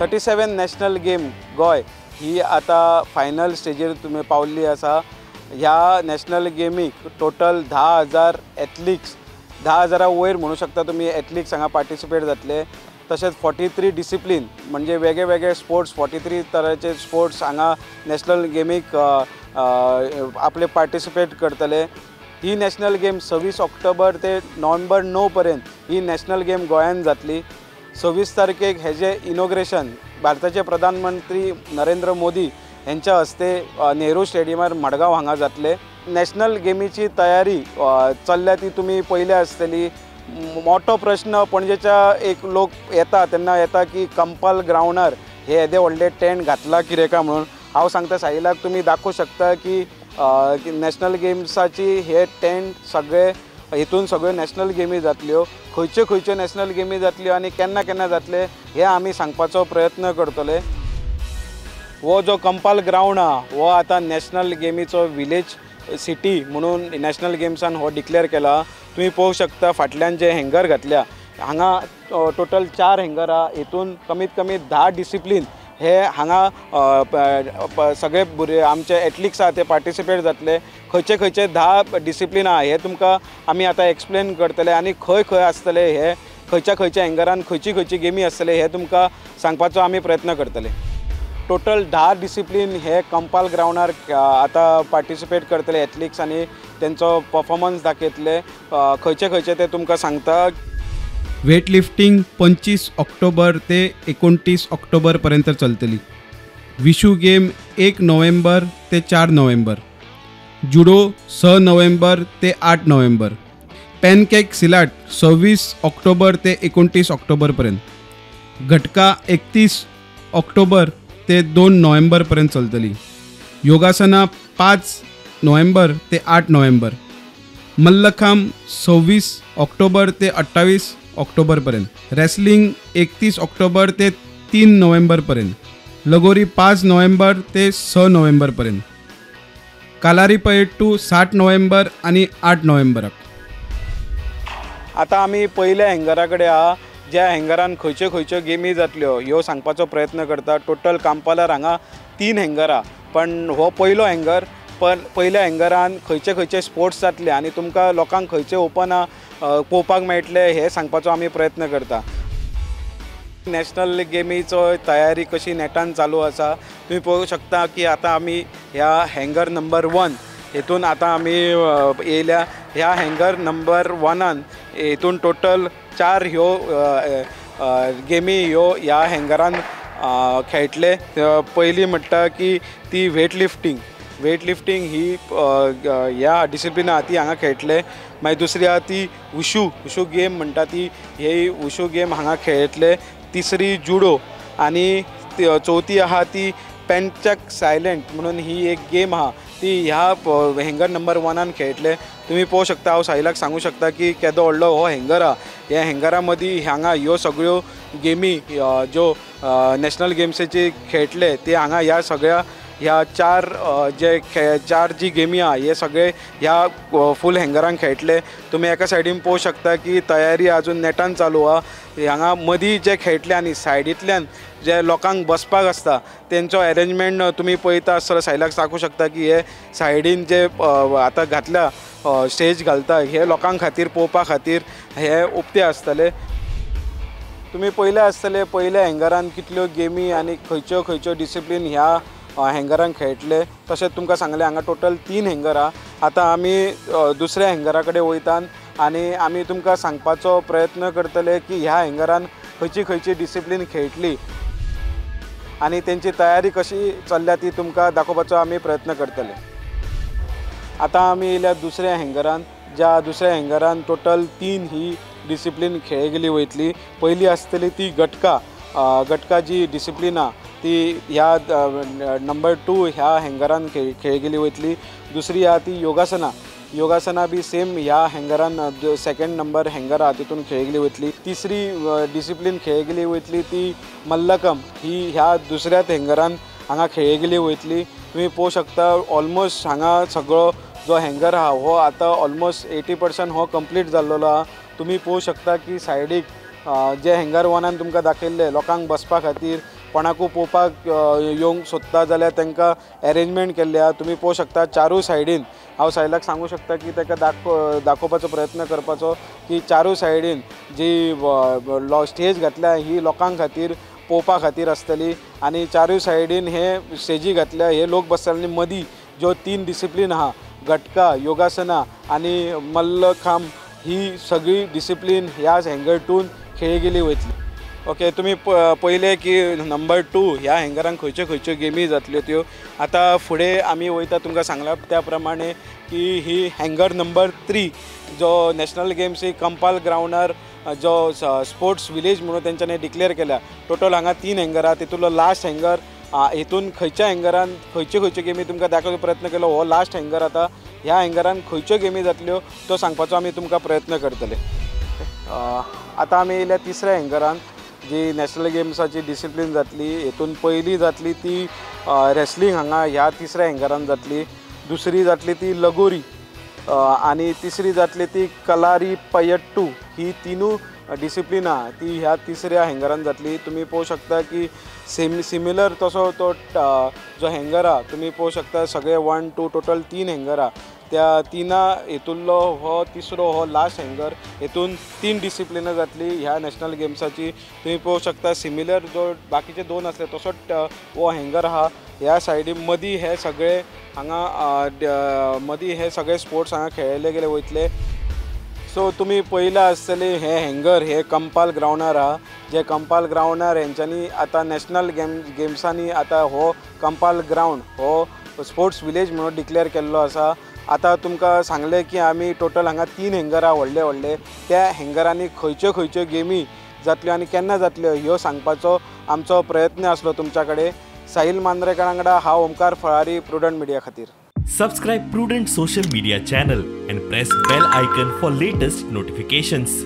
37 national game गोय ही आता final स्टेजीर तुम्ही पावल्ली आसा। ह्या नॅशनल गेमीक टोटल 10,000 एथलीट्स 10,000 वयर म्हणू शकता तुम्ही एथलीट्स हांगा पार्टिसिपेट जातले। तसेच 43 डिसिप्लिन म्हणजे वेगळे वेगळे स्पोर्ट्स 43 तरांचे स्पोर्ट्स हांगा नॅशनल गेमीक आपले पार्टिसिपेट करतले। ही नॅशनल गेम 26 ऑक्टोबर ते नोव्हेंबर 9 पर्यंत ही नॅशनल गेम गोंयांत जातली। 26 तारखेक हेजे इनॉग्रेशन भारताचे प्रधानमंत्री नरेंद्र मोदी यांच्या हस्ते नेहरू स्टेडियमार मडगांव हांगा जातले। नॅशनल गेमीची तयारी चल्ल्या ती तुम्ही पयले आसतली। मोठो प्रश्न पणजेच्या एक लोक येता तेन्ना येता की कंपाल ग्राउंडार हे येदे व्हडले टेंट घातला कितें काय म्हणून। हांव सांगता साहिलाक तुम्ही दाखोवं शकता की नॅशनल गेम्साची हे टेंट सगळे हितून सगळ्यो नॅशनल गेमी जातल्यो। खंयच्यो खंयच्यो नॅशनल गेमी जातल्यो आनी केन्ना केन्ना जातले हे आमी सांगपाचो प्रयत्न करतले। हो जो कंपाल ग्राउंड हा हो आता नॅशनल गेमीचो विलेज सिटी म्हणून नॅशनल गेम्सान हो डिक्लेअर केला। तुम्ही पळोवंक शकता फाटल्यान जे हँगर घातल्या हांगा टोटल 4 हँगर हा। हितून कमीत कमी 10 डिसिप्लिन हे हांगा सगळे भुरगे आमचे एथलीट्स आहा ते पार्टिसिपेट जातले। खंयचे खंयचे 10 डिसिप्लिन आहा हे तुमकां आमी आतां एक्सप्लेन करतले आनी खंय खंय आसतले हे खंयच्या खंयच्या हँगरान खंयची खंयची गेमी आसतले हे तुमकां सांगपाचो आमी प्रयत्न करतले। टोटल 10 डिसिप्लिन हे कंपाल ग्राउंडार आता पार्टिसिपेट करतले एथलीट्स आनी तेंचो परफॉर्मन्स दाखयतले। खंयचे खंयचे ते तुमकां सांगता। वेट लिफ्टिंग 25 ऑक्टोबर ते 29 ऑक्टोबर पर्यंत चलतली। विशू गेम 1 नोव्हेंबर ते 4 नोव्हेंबर। जुडो 6 नोव्हेंबर ते 8 नोव्हेंबर। पॅनकेक सिलाट 26 ऑक्टोबर ते 29 ऑक्टोबर पर्यंत। घटका 31 ऑक्टोबर ते 2 नोव्हेंबर पर्यंत चलतली। योगासना 5 नोव्हेंबर ते 8 नोव्हेंबर। मल्लखांब 26 ऑक्टोबर ते 28 ऑक्टोबर पर्यंत। रेसलिंग 31 ऑक्टोबर ते 3 नोव्हेंबर पर्यंत। लगोरी 5 नोव्हेंबर ते 6 नोव्हेंबर पर्यंत। कालारीपयट्टू 7 नोव्हेंबर आणि 8 नोव्हेंबराक। आता आमी पयल्या हँगरा कडेन आहा ज्या हँगरान खंयच्यो खंयच्यो गेमी जातल्यो ह्यो सांगपाचो प्रयत्न करता। टोटल कंपालार हांगा 3 हँगर हा पण हो पयलो हँगर। पण पयल्या हँगरान खंयचे खंयचे स्पोर्ट्स जातले आनी तुमकां लोकांक खंयचे ओपन पळोवपाक मेळटले हे सांगपाचो आमी प्रयत्न करता। नॅशनल गेमीचो तयारी कशी नेटान चालू आसा तुम्ही पळोवंक शकता की आता आमी ह्या हँगर नंबर 1 हितून आता आमी येयल्या। ह्या हँगर नंबर 1 हितून टोटल 4 ह्यो गेमी ह्यो ह्या हँगरान खेळटले। पयली म्हणटा की ती वेट लिफ्टिंग ही ह्या डिसिप्लिना ती हांगा खेळटले। मागीर दुसरी आहा ती वुशू गेम म्हणटा ती ही वुशू गेम हांगा खेळटले। तिसरी जुडो आनी चौथी आहा ती पेंचक सायलेंट म्हणून ही एक गेम आहा ती ह्या हँगर नंबर 1 खेळटले। तुम्ही पळोवंक शकता हांव साहिलाक सांगू शकता की केदो व्हडलो हो हँगर हा। ह्या हँगरा मदीं हांगा ह्यो सगळ्यो गेमी ज्यो नॅशनल गेम्सीची खेळटले ते हांगा ह्या सगळ्या ह्या 4 जी गेमी आहा हे सगळे ह्या फूल हँगरान खेळटले। तुम्ही एका सायडीन पळोवंक शकता की तयारी अजून नेटान चालू आहा। हांगा मदीं जे खेळटले आनी सायडींतल्यान जे लोकांक बसपाक आसता तेंचो अरेंजमेंट तुम्ही पळयता आसतलो। सायलाक सांगूं शकता की हे सायडीन जे आतां घातल्या स्टेज घालता हे लोकांक खातीर पळोवपा खातीर हे उक्ते आसतले। तुम्ही पळयले आसतले पयल्या हँगरान कितल्यो गेमी आनी खंयच्यो खंयच्यो डिसिप्लीन ह्या हँगरान खेळटले। तशेंच तुमकां सांगलें हांगा टोटल 3 हँगर हा। आतां आमी दुसऱ्या हँगरा कडेन वयता आनी आमी तुमकां सांगपाचो प्रयत्न करतले की ह्या हँगरान खंयची खंयची डिसिप्लीन खेळटली आनी तेंची तयारी कशी चल्ल्या ती तुमकां दाखोवपाचो आमी प्रयत्न करतले। आतां आमी येयल्या दुसऱ्या हँगरान ज्या दुसऱ्या हँगरान टोटल 3 ही डिसिप्लीन खेळ गेली वयतली। पयली आसतली ती गटका जी डिसिप्लीन आहा ती ह्या नंबर 2 ह्या हँगरान खेळ गेली वयतली। दुसरी आहा ती योगासना बी सेम ह्या हँगरान 2nd नंबर हँगर आहा तितून खेळ गेली वयतली। तिसरी डिसिप्लीन खेळ गेली वयतली ती मल्लखांब ही ह्या दुसऱ्याच हँगरान हांगा खेळ गेली वयतली। तुम्ही पळोवंक शकता ऑलमोस्ट हांगा सगळो जो हँगर आहा हो आतां ऑलमोस्ट 80% हो कंप्लीट जाल्लो आहा। तुम्ही पळोवंक शकता की सायडीक जे हँगर 1 तुमकां दाखयल्ले लोकांक बसपा खातीर कोणाकू पळोवपाक येवंक सोदता जाल्यार तांकां अरेंजमेंट केल्ली आहा. तुमी पळोवंक शकता चारूय सायडीन हांव साहिलाक सांगू शकता की ताका दाखोवपाचो प्रयत्न करपाचो की चारूय सायडीन जी स्टेज घातल्या ही लोकां खातीर पळोवपा खातीर आसतली आनी चारूय सायडीन हे स्टेजी घातल्या हे लोक बसतले आनी मदीं ज्यो 3 डिसिप्लीन आहा गटका, योगासना आनी मल्लखांब ही सगळी डिसिप्लीन ह्या हँगरतून खेळली गेली वयतली. ओके, तुमी पळयलें की नंबर 2 ह्या हँगरान खंयच्यो खंयच्यो गेमी जातल्यो त्यो. आतां फुडें आमी वयता तुमकां सांगला त्या प्रमाणे की ही हँगर नंबर 3 जो नॅशनल गेम्स ही कंपाल ग्रावंडार जो स्पोर्ट्स विलेज म्हणून तेंच्यांनी डिक्लेअर केल्या. टोटल हांगा 3 हँगर आहा. तितूंतलो लास्ट हँगर हितून खंयच्या हँगरान खंयच्यो खंयच्यो गेमी तुमकां दाखोवपाचो प्रयत्न केलो. हो लास्ट हँगर आतां. ह्या हँगरान खंयच्यो गेमी जातल्यो तो सांगपाचो आमी तुमकां प्रयत्न करतले. आतां आमी येयल्या तिसऱ्या हँगरान जी नॅशनल गेम्साची डिसिप्लीन जातली. हितून पयली जातली ती रेसलिंग हांगा ह्या तिसऱ्या हँगरान जातली. दुसरी जातली ती लगोरी आनी तिसरी जातली ती कलारी पयट्टू. ही तिनूय डिसिप्लिना ती ह्या तिसऱ्या हँगरान जातली. तुमी पळोवंक शकता की सिमिलर तसो तो जो हँगर आहा तुमी पळोवंक शकता सगळे 1 2 टोटल 3 हँगर आहा. त्या तिना हितूंतलो हो तिसरो हो लास्ट हँगर. हितून 3 डिसिप्लिनां जातली ह्या नॅशनल गेम्साची. तुमी पळोवंक शकता सिमिलर जो बाकीचे 2 आसले तसोच हो हँगर आहा. ह्या सायडीन मदीं हे सगळे हांगा मदीं हे सगळे स्पोर्ट्स हांगा खेळिल्ले गेले वयतले. सो तुमी पळयलां आसतलें हे हँगर हे कंपाल ग्रावंडार आहा. जे कंपाल ग्रावंडार हेंच्यांनी आतां नॅशनल गेम्सांनी आतां हो कंपाल ग्रावंड हो स्पोर्ट्स विलेज म्हणून डिक्लेअर केल्लो आसा. आतां तुमकां सांगलें की आमी टोटल हांगा 3 हँगर आहा व्हडले व्हडले. त्या हँगरांनी खंयच्यो खंयच्यो गेमी जातल्यो आनी केन्ना जातल्यो ह्यो सांगपाचो आमचो प्रयत्न आसलो तुमच्या कडेन. साहिल मांद्रेकार वांगडा हांव ओमकार फळारी, प्रुडंट मिडिया खातीर. Subscribe Prudent social media channel and press bell icon for latest notifications.